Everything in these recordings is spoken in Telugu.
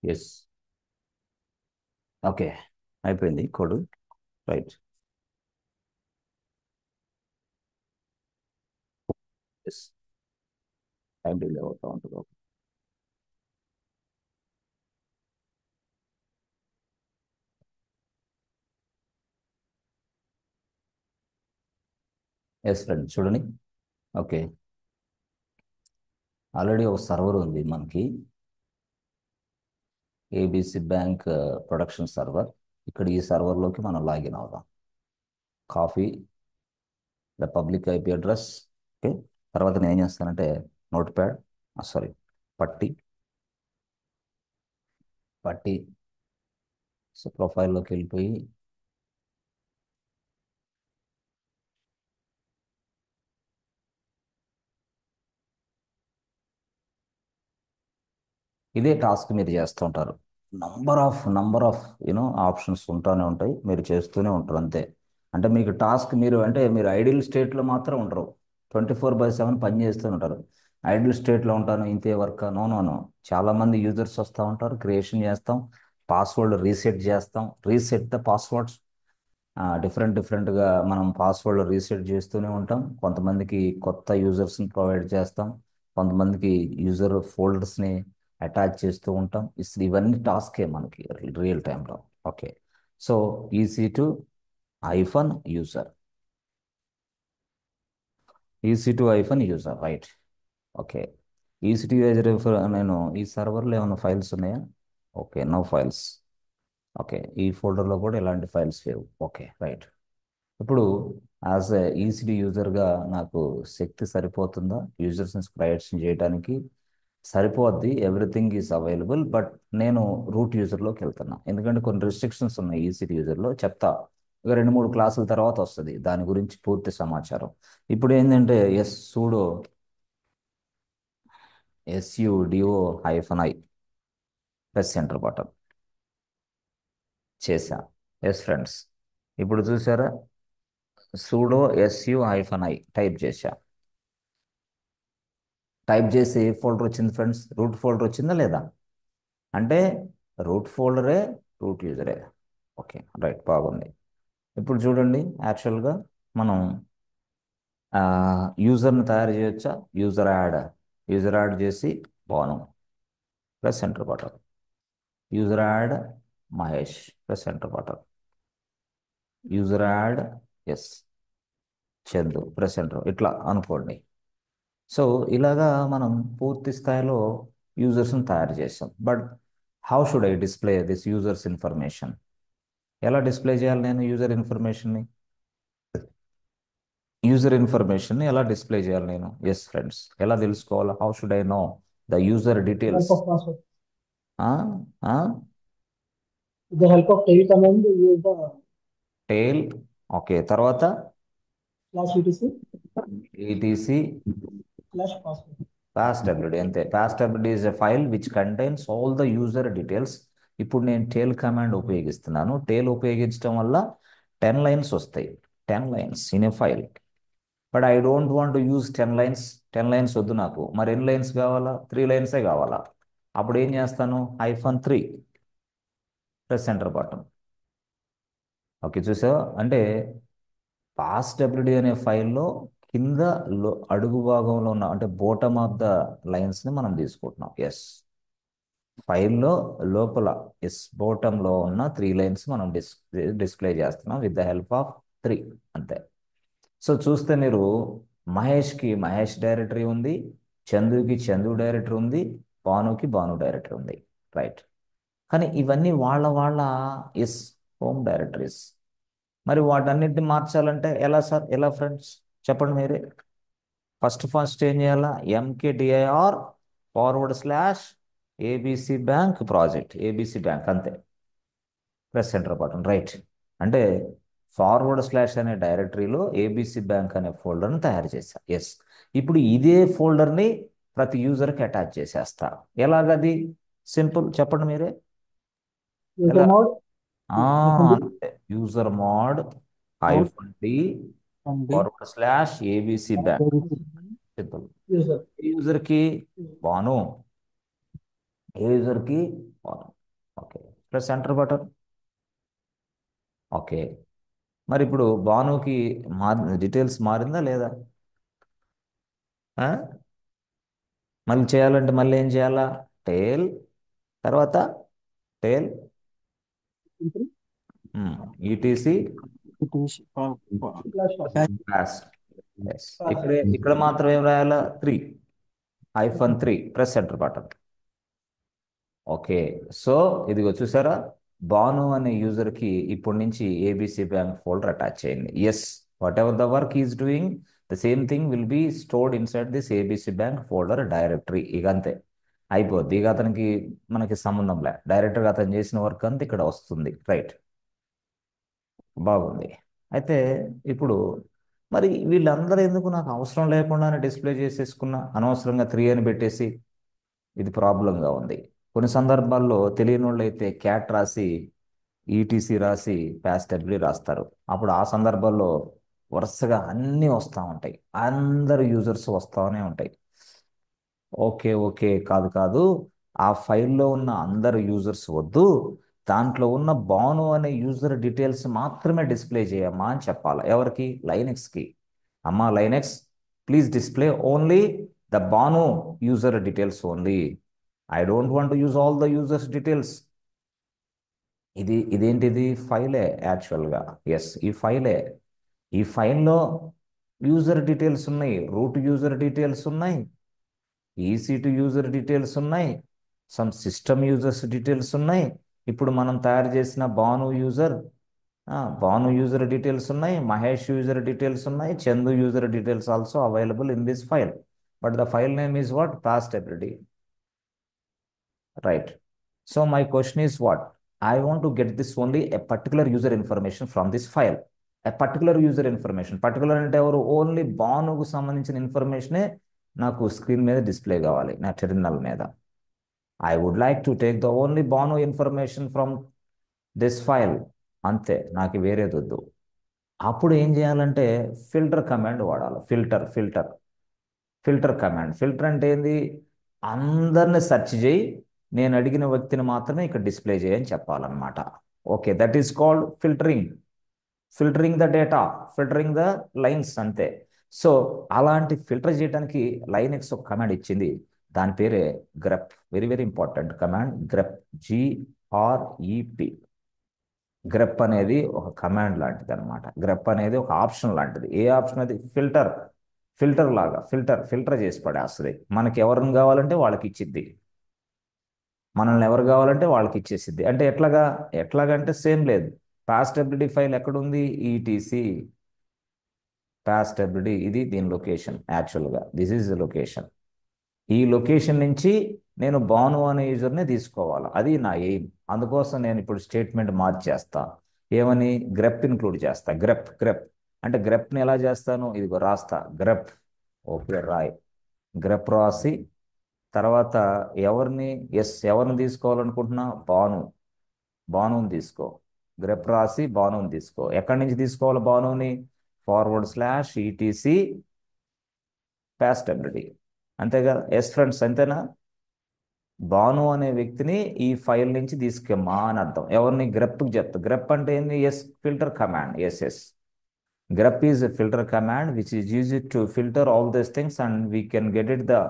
ఎస్. ఓకే, అయిపోయింది code. Right. Yes. Time delay అవుతా ఉంటుంది. ఎస్ ఫ్రెండ్, చూడండి. ఓకే, ఆల్రెడీ ఒక సర్వర్ ఉంది మనకి, ఏబిసి బ్యాంక్ ప్రొడక్షన్ సర్వర్. ఇక్కడ ఈ సర్వర్లోకి మనం లాగిన్ అవుదాం. Coffee, the public IP address. Okay, తర్వాత నేను ఏం చేస్తానంటే నోట్ ప్యాడ్, సారీ, పట్టి పట్టి సో ప్రొఫైల్లోకి వెళ్ళిపోయి ఇదే టాస్క్ మీరు చేస్తూ ఉంటారు. నంబర్ ఆఫ్ ఆప్షన్స్ ఉంటానే ఉంటాయి, మీరు చేస్తూనే ఉంటారు అంతే. అంటే మీకు టాస్క్, మీరు ఐడియల్ స్టేట్లో మాత్రం ఉండరు. 24/7 పని చేస్తూనే ఉంటారు. ఐడియల్ స్టేట్లో ఉంటాను ఇంతే వర్క్, నో నో నో. చాలామంది యూజర్స్ వస్తూ ఉంటారు, క్రియేషన్ చేస్తాం, పాస్వర్డ్ రీసెట్ చేస్తాం, రీసెట్ ద పాస్వర్డ్స్. డిఫరెంట్గా మనం పాస్వర్డ్ రీసెట్ చేస్తూనే ఉంటాం. కొంతమందికి కొత్త యూజర్స్ని ప్రొవైడ్ చేస్తాం, కొంతమందికి యూజర్ ఫోల్డర్స్ని అటాచ్ చేస్తూ ఉంటాం. ఇవన్నీ టాస్కే మనకి రియల్ టైంలో. Okay, so EC to iPhone user, EC to iPhone user, right. Okay, EC to user, నేను ఈ సర్వర్లో ఏమైనా ఫైల్స్ ఉన్నాయా? Okay, no files. ఓకే, ఈ ఫోల్డర్లో కూడా ఎలాంటి ఫైల్స్ లేవు. Okay, right. ఇప్పుడు యాజ్ ఎ ఈసీడీ యూజర్గా నాకు శక్తి సరిపోతుందా యూజర్స్ని క్రియేషన్ చేయడానికి? సరిపోద్ది, ఎవ్రీథింగ్ ఈజ్ అవైలబుల్. బట్ నేను రూట్ యూజర్లోకి వెళ్తున్నా, ఎందుకంటే కొన్ని రిస్ట్రిక్షన్స్ ఉన్నాయి ఈసీడీ యూజర్లో. చెప్తా, ఇక 2-3 క్లాసుల తర్వాత వస్తుంది దాని గురించి పూర్తి సమాచారం. ఇప్పుడు ఏంటంటే pseudo SUDO-I press enter button చేశా. ఎస్ ఫ్రెండ్స్, ఇప్పుడు చూసారా, సూడో SU-I టైప్ చేశా. టైప్ చేసి ఏ ఫోల్డర్ వచ్చింది ఫ్రెండ్స్? రూట్ ఫోల్డర్ వచ్చిందా లేదా? అంటే రూట్ ఫోల్డరే, రూట్ యూజరే. ఓకే, రైట్, బాగుంది. ఇప్పుడు చూడండి, యాక్చువల్గా మనం యూజర్ని తయారు చేయొచ్చా? యూజర్ యాడ్ చేసి Banu plus enter button, user add Mahesh plus enter button, user add S Chandu plus enter, ఇట్లా అనుకోండి. సో ఇలాగా మనం పూర్తి స్థాయిలో యూజర్స్ని తయారు చేసాం. But how should I display this users information? ఎలా డిస్ప్లే చేయాలి నేను యూజర్ ఇన్ఫర్మేషన్ని ఎలా డిస్ప్లే చేయాలి నేను? ఎస్ ఫ్రెండ్స్, ఎలా తెలుసుకోవాలి? How should I know the user With the details? help of password. With the help of tail command, use the tail. Okay, తర్వాత /etc ETC /password. passwd, అంతే. passwd is a file which contains all the user details. ఇప్పుడు నేను టేల్ కమాండ్ ఉపయోగిస్తున్నాను. టేల్ ఉపయోగించడం వల్ల 10 లైన్స్ వస్తాయి. 10 lines in a file. But I don't want to use 10 lines. 10 lines వద్దు నాకు. మరి ఎన్ని లైన్స్ కావాలా? 3 లైన్సే కావాలా? అప్పుడు ఏం చేస్తాను? -3 ప్రెస్ ఎంటర్ బటన్. ఓకే, చూసావా? అంటే passwd అనే ఫైల్లో కింద అడుగు భాగంలో ఉన్న, అంటే బోటమ్ ఆఫ్ ద లైన్స్ని మనం తీసుకుంటున్నాం. ఎస్, ఫైల్లో లోపల బోటంలో ఉన్న 3 లైన్స్ మనం డిస్ప్లే చేస్తున్నాం విత్ ద హెల్ప్ ఆఫ్ 3, అంతే. సో చూస్తే మీరు, మహేష్కి మహేష్ డైరెక్టరీ ఉంది, చందుకి చందు డైరెక్టరీ ఉంది, భానుకి భాను డైరెక్టరీ ఉంది. రైట్. కానీ ఇవన్నీ వాళ్ళ వాళ్ళ ఎస్ హోమ్ డైరెక్టరీస్. మరి వాటన్నిటిని మార్చాలంటే ఎలా సార్? ఎలా ఫ్రెండ్స్? చెప్పండి మీరే. ఫస్ట్ ఏం చేయాలా? MKDIR/ABC bank project, ABC bank, అంతే. Press enter button, right. అంటే / అనే డైరెక్టరీలో ఏబిసి బ్యాంక్ అనే ఫోల్డర్ని తయారు చేశా. ఎస్, ఇప్పుడు ఇదే ఫోల్డర్ని ప్రతి యూజర్కి అటాచ్ చేసేస్తా. ఎలాగది? సింపుల్, చెప్పండి మీరే. User ఎలా? mode -d అంతే. User mode mode -d -d /ABC bank. ABC simple. user. యూజర్కి భాను, ఏ యూజర్కి Bhanu. Okay, plus enter button. Okay, మరి ఇప్పుడు బానుకి డీటెయిల్స్ మారిందా లేదా? ఆ? మళ్ళీ చేయాలంటే మళ్ళీ ఏం చేయాలా? టేల్, తర్వాత టేల్ ఈటీసీ పాస్. ఎస్, ఇక్కడ మాత్రం ఏం రాయాలా? 3 -3 press enter button. Okay, so ఇదిగో చూసారా, బాను అనే యూజర్కి ఇప్పటి నుంచి ఏబిసి బ్యాంక్ ఫోల్డర్ అటాచ్ చేయండి. Yes, whatever the work is doing, the same thing will be stored inside this ABC bank folder directory. ఇక అంతే, అయిపోద్ది. ఇక అతనికి మనకి సంబంధం లే, డైరెక్ట్గా అతను చేసిన వర్క్ అంతా ఇక్కడ వస్తుంది. రైట్, బాగుంది. అయితే ఇప్పుడు మరి వీళ్ళందరూ ఎందుకు నాకు అవసరం లేకుండానే డిస్ప్లే చేసేసుకున్నా, అనవసరంగా 3 అని పెట్టేసి? ఇది ప్రాబ్లంగా ఉంది. కొన్ని సందర్భాల్లో తెలియని వాళ్ళు అయితే క్యాట్ రాసి ఈటీసీ రాసి ప్యాస్టెబ్లీ రాస్తారు. అప్పుడు ఆ సందర్భాల్లో వరుసగా అన్నీ వస్తూ ఉంటాయి, అందరు యూజర్స్ వస్తూనే ఉంటాయి. ఓకే ఓకే, కాదు కాదు, ఆ ఫైల్లో ఉన్న అందరు యూజర్స్ వద్దు, దాంట్లో ఉన్న బాను అనే యూజర్ డీటెయిల్స్ మాత్రమే డిస్ప్లే చేయమ్మా అని చెప్పాలి. ఎవరికి? లైనెక్స్కి. అమ్మా Linux, please display only the Banu user details only. I don't want to use all the users details. ఇదేంటిది? ఫైలే యాక్చువల్గా. ఎస్, ఈ ఫైలే. ఈ ఫైల్లో యూజర్ డీటెయిల్స్ ఉన్నాయి, రూట్ యూజర్ డీటెయిల్స్ ఉన్నాయి, ఈసీ2 యూజర్ డీటెయిల్స్ ఉన్నాయి, సమ్ సిస్టమ్ యూజర్స్ డీటెయిల్స్ ఉన్నాయి. ఇప్పుడు మనం తయారు చేసిన భాను యూజర్ డీటెయిల్స్ ఉన్నాయి, మహేష్ యూజర్ డీటెయిల్స్ ఉన్నాయి, Chandu user details also available in this file. But the file name is what? Past ability. Right. So my question is what? I want to get this only a particular user information from this file. A particular user information. Particular అంటే ఎవరు? ఓన్లీ బానుకు సంబంధించిన ఇన్ఫర్మేషనే నాకు స్క్రీన్ మీద డిస్ప్లే కావాలి, నా టెర్మినల్ మీద. I would like to take the only Banu information from this file. అంతే, నాకు వేరేది వద్దు. అప్పుడు ఏం చేయాలంటే ఫిల్టర్ కమాండ్ వాడాలి. Filter command. ఫిల్టర్ అంటే ఏంది? అందరిని సెర్చ్ చేయి, నేను అడిగిన వ్యక్తిని మాత్రమే ఇక్కడ డిస్ప్లే చేయని చెప్పాలన్నమాట. Okay, that is called filtering. Filtering the data, filtering the lines, అంతే. సో అలాంటి ఫిల్టర్ చేయడానికి లైనెక్స్ ఒక కమాండ్ ఇచ్చింది, దాని పేరే grep. Very very important command, grep. GREP. Grep అనేది ఒక కమాండ్ లాంటిది అనమాట. గ్రెప్ అనేది ఒక ఆప్షన్ లాంటిది. ఏ ఆప్షన్ అది? ఫిల్టర్ లాగా. ఫిల్టర్ చేసి పడేస్తుంది. మనకి ఎవరిని కావాలంటే వాళ్ళకి ఇచ్చిద్ది, మనల్ని ఎవరు కావాలంటే వాళ్ళకి ఇచ్చేసిద్ది. అంటే ఎట్లాగంటే సేమ్ లేదు. పాస్టబిలిటీ ఫైల్ ఎక్కడుంది? ఈటీసీ పాస్టబిలిటీ, ఇది దీని లొకేషన్. యాక్చువల్గా దిస్ ఈజ్ ద లొకేషన్. ఈ లొకేషన్ నుంచి నేను బాను అనే యూజర్ని తీసుకోవాలి, అది నా ఎయిమ్. అందుకోసం నేను ఇప్పుడు స్టేట్మెంట్ మార్చేస్తా. ఏమని? గ్రెప్ ఇంక్లూడ్ చేస్తా. గ్రెప్ అంటే గ్రెప్ని ఎలా చేస్తాను? ఇదిగో రాస్తా, గ్రెప్. ఓకే, గ్రెప్ రాసి తర్వాత ఎవరిని తీసుకోవాలనుకుంటున్నా? బానుని తీసుకో. గ్రెప్ రాసి బానుని తీసుకో. ఎక్కడి నుంచి తీసుకోవాలి బానుని? /etc పాస్టబిలిటీ. అంతేగా? ఎస్ ఫ్రెండ్స్, అంతేనా? బాను అనే వ్యక్తిని ఈ ఫైల్ నుంచి తీసుకెమ్మా అని అర్థం. ఎవరిని? గ్రెప్కి చెప్తా. గ్రెప్ అంటే ఏంది? Filter command. Yes. grep is a filter command which is used to filter all these things, and we can get it the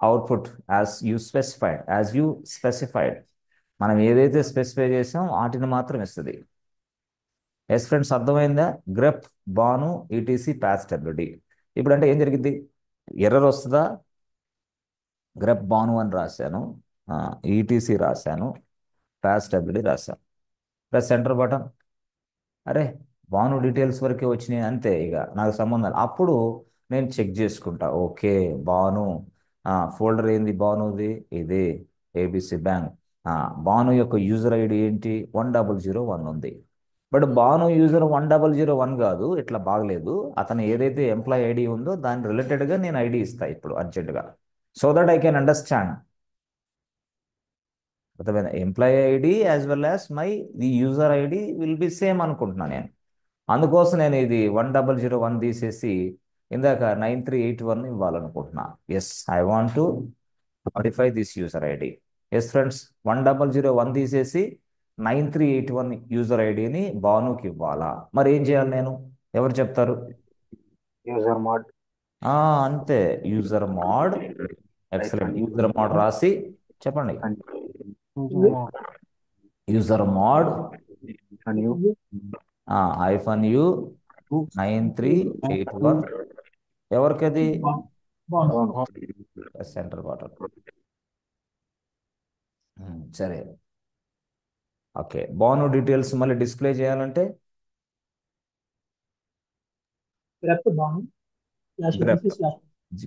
output as you specified. మనం ఏదైతే స్పెసిఫై చేసాం వాటిని మాత్రం ఇస్తుంది. ఎస్ ఫ్రెండ్స్, అర్థమైందా? Grep Bhanu ETC possibility. ఇప్పుడు అంటే ఏం జరిగింది? ఎర్రర్ వస్తుందా? గ్రెప్ బాను అని రాశాను, ఈటీసీ రాశాను, పాస్టబిలిటీ రాశాను, ప్లస్ ఎంటర్ బటన్. అరే, బాను డీటెయిల్స్ వరకే వచ్చినాయి, అంతే. ఇక నాకు సంబంధం. అప్పుడు నేను చెక్ చేసుకుంటా. ఓకే, బాను ఫోల్డర్ ఏంది? బానుది ఇది ఏబిసి బ్యాంక్. బాను యొక్క యూజర్ ఐడి ఏంటి? 1001 ఉంది. బట్ బాను యూజర్ 1001 కాదు, ఇట్లా బాగలేదు. అతను ఏదైతే ఎంప్లాయ్ ఐడి ఉందో దాని రిలేటెడ్గా నేను ఐడి ఇస్తా ఇప్పుడు అర్జెంటుగా, so that I can understand. అర్థమైందా? Employee ID as well as the user ID will be same అనుకుంటున్నాను నేను. అందుకోసం నేను ఇది 1001 తీసేసి ఇందాక 9381 ఇవ్వాలనుకుంటున్నా. Yes, I want to modify this user ID. Yes friends, 1001 తీసేసి 9381 యూజర్ ఐడిని భానుకి ఇవ్వాలా? మరి ఏం చేయాలి నేను? ఎవరు చెప్తారు? యూజర్ మోడ్ ఆ, అంతే. User mode. Excellent. Hyphen user mode రాసి చెప్పండి. యూజర్ మోడ్ యూజర్ మోడ్ అని ఐఫన్ యు 9381. ఎవరికది? Enter button. సరే. ఓకే, బాను డీటెయిల్స్ మళ్ళీ డిస్ప్లే చేయాలంటే గ్రెప్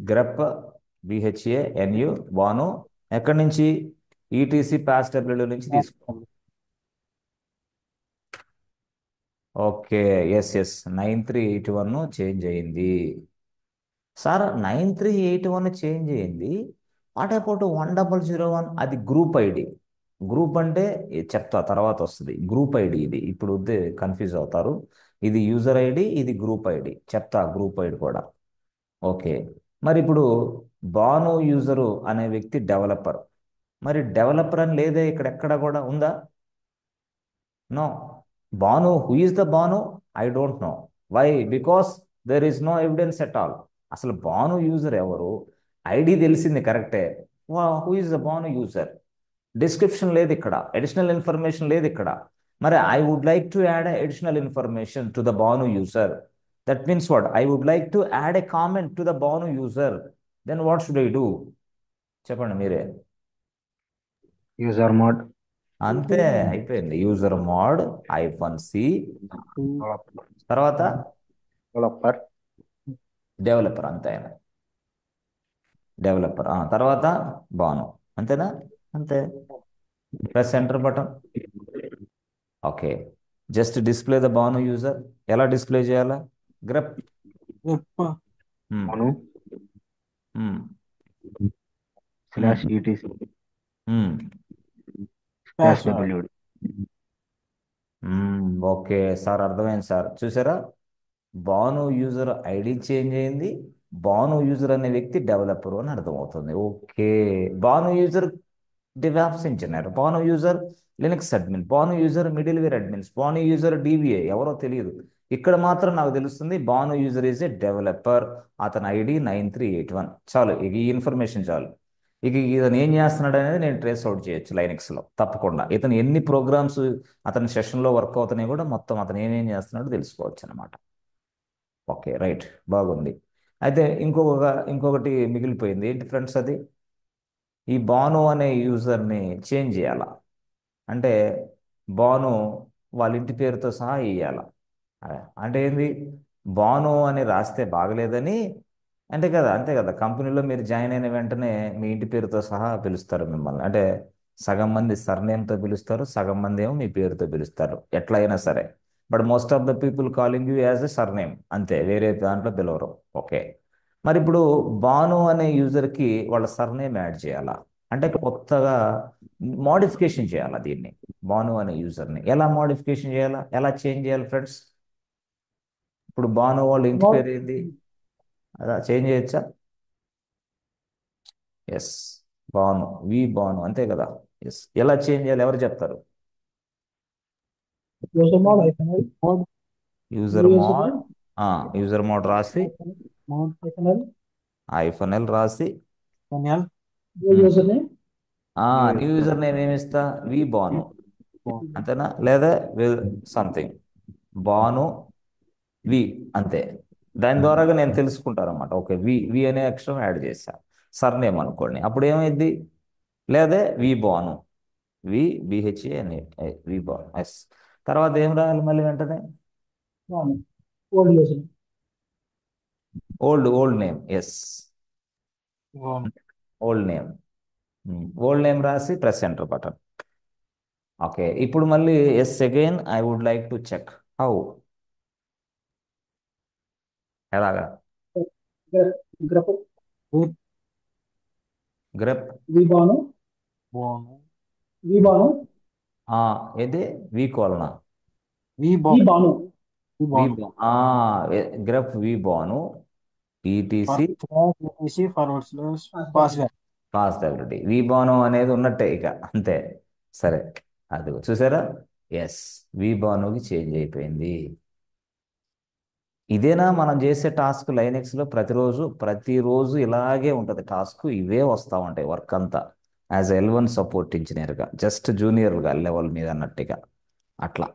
గ్రెప్ BHANU బాను ఎక్కడి నుంచి? ఈటీసీ పాస్ డబ్ల్యూ నుంచి తీసుకో. ఓకే, ఎస్ ఎస్, 9381 చేంజ్ అయింది. సార్ 9381 చేంజ్ అయింది. What about 1001? అది గ్రూప్ ఐడి. గ్రూప్ అంటే చెప్తా, తర్వాత వస్తుంది. గ్రూప్ ఐడి ఇది. ఇప్పుడు వద్దే, కన్ఫ్యూజ్ అవుతారు. ఇది యూజర్ ఐడి, ఇది గ్రూప్ ఐడి. చెప్తా గ్రూప్ ఐడి కూడా. ఓకే, మరి ఇప్పుడు బాను యూజరు అనే వ్యక్తి డెవలపర్. మరి డెవలపర్ అని లేదే ఇక్కడ, ఎక్కడ కూడా ఉందా? No. Banu, who is the Banu? I don't know. Why? Because there is no evidence at all. అసలు బాను యూజర్ ఎవరు? ఐడి తెలిసింది కరెక్టే. Who is the Banu user? Description లేదు ఇక్కడ, అడిషనల్ ఇన్ఫర్మేషన్ లేదు ఇక్కడ. మరి I would like to add additional information to the Banu user. That means what? I would like to add a comment to the Banu user. Then what should I do? చెప్పండి మీరే. యూజర్ మోడ్ అంతే, అయిపోయింది. యూజర్ మోడ్ -C, తర్వాత డెవలపర్ డెవలపర్. అంతే, డెవలపర్. తర్వాత బాను. అంతేనా? అంతే. Press enter button. Okay, just display the Banu user. ఎలా డిస్ప్లే చేయాలా? Grep Anu slash ETC slash W D. Okay sir, అర్థమైంది సార్. చూసారా? బాను యూజర్ ఐడి చేంజ్ అయింది. బాను యూజర్ అనే వ్యక్తి డెవలపర్ అని అర్థమవుతుంది. Okay, Banu user DevOps engineer, Banu user Linux admin, Banu user middleware admins, Banu user DBA ఎవరో తెలియదు. ఇక్కడ మాత్రం నాకు తెలుస్తుంది Banu user is a developer. అతని ఐడి 9381. చాలు, ఇక ఈ ఇన్ఫర్మేషన్ చాలు. ఇక ఇతను ఏం చేస్తున్నాడు అనేది నేను ట్రేస్ అవుట్ చేయొచ్చు లైనక్స్లో తప్పకుండా. ఇతను ఎన్ని ప్రోగ్రామ్స్ అతని సెషన్లో వర్క్ అవుతున్నాయి కూడా మొత్తం అతను ఏమేం చేస్తున్నాడో తెలుసుకోవచ్చు అనమాట. ఓకే, రైట్, బాగుంది. అయితే ఇంకొకటి మిగిలిపోయింది. ఏంటి ఫ్రెండ్స్ అది? ఈ బాను అనే యూజర్ని చేంజ్ చేయాలా అంటే బాను వాళ్ళ ఇంటి పేరుతో సహా వేయాల. అంటే ఏంది? బాను అని రాస్తే బాగలేదని అంటే కదా, అంతే కదా. కంపెనీలో మీరు జాయిన్ అయిన వెంటనే మీ ఇంటి పేరుతో సహా పిలుస్తారు మిమ్మల్ని. అంటే సగం మంది సర్నేమ్తో పిలుస్తారు, సగం మంది ఏమో మీ పేరుతో పిలుస్తారు, ఎట్లా అయినా సరే. But most of the people calling you as a surname, అంతే, వేరే దాంట్లో పిలవరు. ఓకే, మరి ఇప్పుడు బాను అనే యూజర్కి వాళ్ళ సర్నేమ్ యాడ్ చేయాలా అంటే కొత్తగా మోడిఫికేషన్ చేయాలా దీన్ని? బాను అనే యూజర్ని ఎలా మోడిఫికేషన్ చేయాలా, ఎలా చేంజ్ చేయాలి ఫ్రెండ్స్? ఇప్పుడు బాను వాళ్ళ ఇంటి పేరు ఏంది? అలా చేంజ్ చేయొచ్చా? ఎస్, బాను, బాను, అంతే కదా. ఎస్, ఎలా చేంజ్ చేయాలి ఎవరు చెప్తారు? యూజర్ మోడ్ యూజర్ మోడ్ రాసి -L రాసి న్యూ యూజర్ నేమ్ ఏమి ఇస్తా? బాను, అంతేనా? లేదా సంథింగ్ బాను వి, అంతే. దాని ద్వారాగా నేను తెలుసుకుంటాను ఓకే, వి అనే అక్షరం యాడ్ చేశా. సర్నేమ్ అనుకోండి, అప్పుడు ఏమైంది? లేదా బాను, వి BHA అని, బాను. ఎస్, తర్వాత ఏం రాయాలి మళ్ళీ వెంటనే? Old name. Yes, old name. Old name రాసి ప్రెస్ ఎంటర్ బటన్. ఓకే, ఇప్పుడు మళ్ళీ yes again I would like to check how. ఎలాగా? గ్రెప్ ఏది? కోలనా? Grep Bhanu ETC forward slash password possibility విబాను అనేది ఉన్నట్టే ఇక అంతే. సరే, అది చూసారా? ఎస్, విబానుకి చేంజ్ అయిపోయింది. ఇదేనా మనం చేసే టాస్క్ లైనెక్స్లో ప్రతిరోజు ఇలాగే ఉంటుంది టాస్క్, ఇవే వస్తూ ఉంటాయి వర్క్ అంతా. యాజ్ L1 సపోర్ట్ ఇంజనీర్గా, జస్ట్ జూనియర్గా లెవెల్ మీద అన్నట్టుగా అట్లా.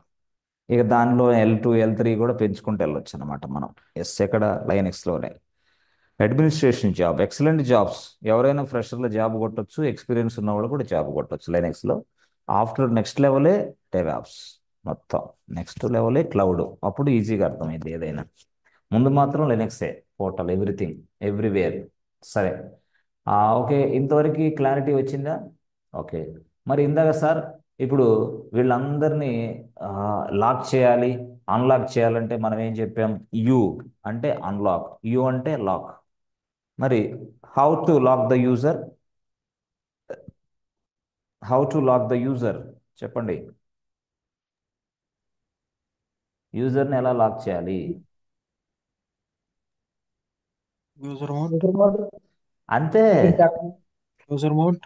ఇక దానిలో L2 L3 కూడా పెంచుకుంటూ వెళ్ళొచ్చు అనమాట మనం. ఎస్, ఎక్కడ లైనెక్స్లోనే. Administration job, excellent jobs. ఎవరైనా ఫ్రెషర్లో జాబ్ కొట్టొచ్చు, ఎక్స్పీరియన్స్ ఉన్న వాళ్ళు కూడా జాబ్ కొట్టొచ్చు లైనెక్స్లో. ఆఫ్టర్ నెక్స్ట్ లెవెలే డెవాప్స్, మొత్తం నెక్స్ట్ లెవెలే క్లౌడ్. అప్పుడు ఈజీగా అర్థమైంది ఏదైనా. ముందు మాత్రం లెనెక్సే, టోటల్ ఎవ్రీథింగ్, ఎవ్రీవేర్. సరే, ఓకే, ఇంతవరకు క్లారిటీ వచ్చిందా? ఓకే. మరి ఇందాక సార్, ఇప్పుడు వీళ్ళందరినీ లాక్ చేయాలి, అన్లాక్ చేయాలంటే మనం ఏం చెప్పాం? యూ అంటే అన్లాక్, యూ అంటే లాక్. మరి how to lock the user? How to lock the user చెప్పండి. యూజర్ని ఎలా లాక్ చేయాలి? యూజర్ మోడ్, అంతే, యూజర్ మోడ్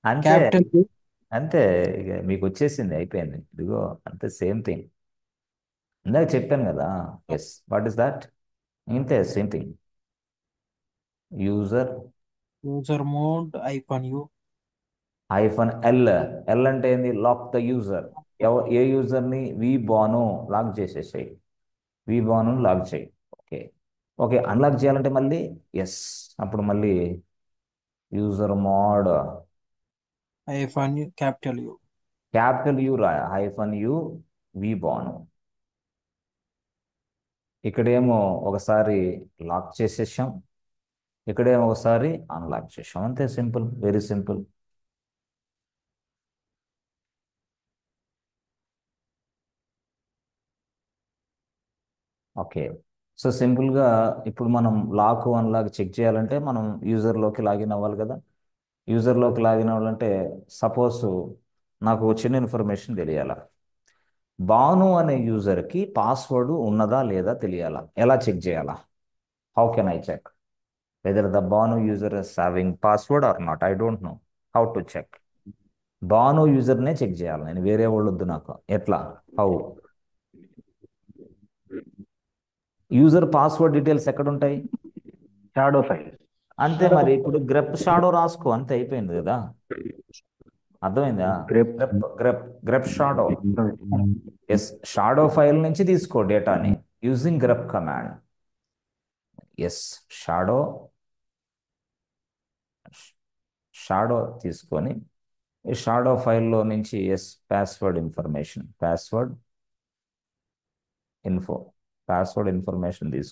అంతే, క్యాపిటల్ యు. అంతే. ఇక మీకు వచ్చేసింది, అయిపోయింది, ఇదిగో అంతే, సేమ్ థింగ్. ఇందాక చెప్పాను కదా. Yes, what is that? ఇంతే, same thing. User user mode hyphen U. -L. L అంటే ఏంది? Lock the user. ఏ యూజర్ని? వి బాను లాక్ చేసేసాయి. వి బాను లాక్ చేయి. ఓకే. ఓకే, అన్లాక్ చేయాలంటే మళ్ళీ ఎస్, అప్పుడు మళ్ళీ user mode hyphen U capital U. Capital U రాయ, -U వి బాను. ఇక్కడేమో ఒకసారి లాక్ చేసేసాం, ఇక్కడేమో ఒకసారి అన్లాక్ చేసాం. అంతే, simple, very simple. Okay. So సింపుల్గా ఇప్పుడు మనం లాక్ అన్లాక్ చెక్ చేయాలంటే మనం యూజర్లోకి లాగిన్ అవ్వాలి కదా. యూజర్లోకి లాగిన్ అవ్వాలంటే సపోజ్ నాకు చిన్న ఇన్ఫర్మేషన్ తెలియాలా. బాను అనే యూజర్కి పాస్వర్డ్ ఉన్నదా లేదా తెలియాలా. ఎలా చెక్ చేయాలా? How can I check whether the Banu user is having password or not? I don't know how to check. Bhanu యూజర్నే చెక్ చేయాలి నేను, వేరే వాళ్ళు వద్దు నాకు. ఎట్లా? హౌ? యూజర్ పాస్వర్డ్ డీటెయిల్స్ ఎక్కడ ఉంటాయి? Shadow file. అంతే, మరి ఇప్పుడు గ్రెప్ షాడో రాసుకో, అంతే, అయిపోయింది కదా. అర్థమైందా? Grep grep shadow. Yes, shadow file నుంచి తీసుకో డేటాని using grep command. Yes, shadow shadow తీసుకొని ఈ షాడో ఫైల్లో నుంచి yes password information, password information తీసుకొని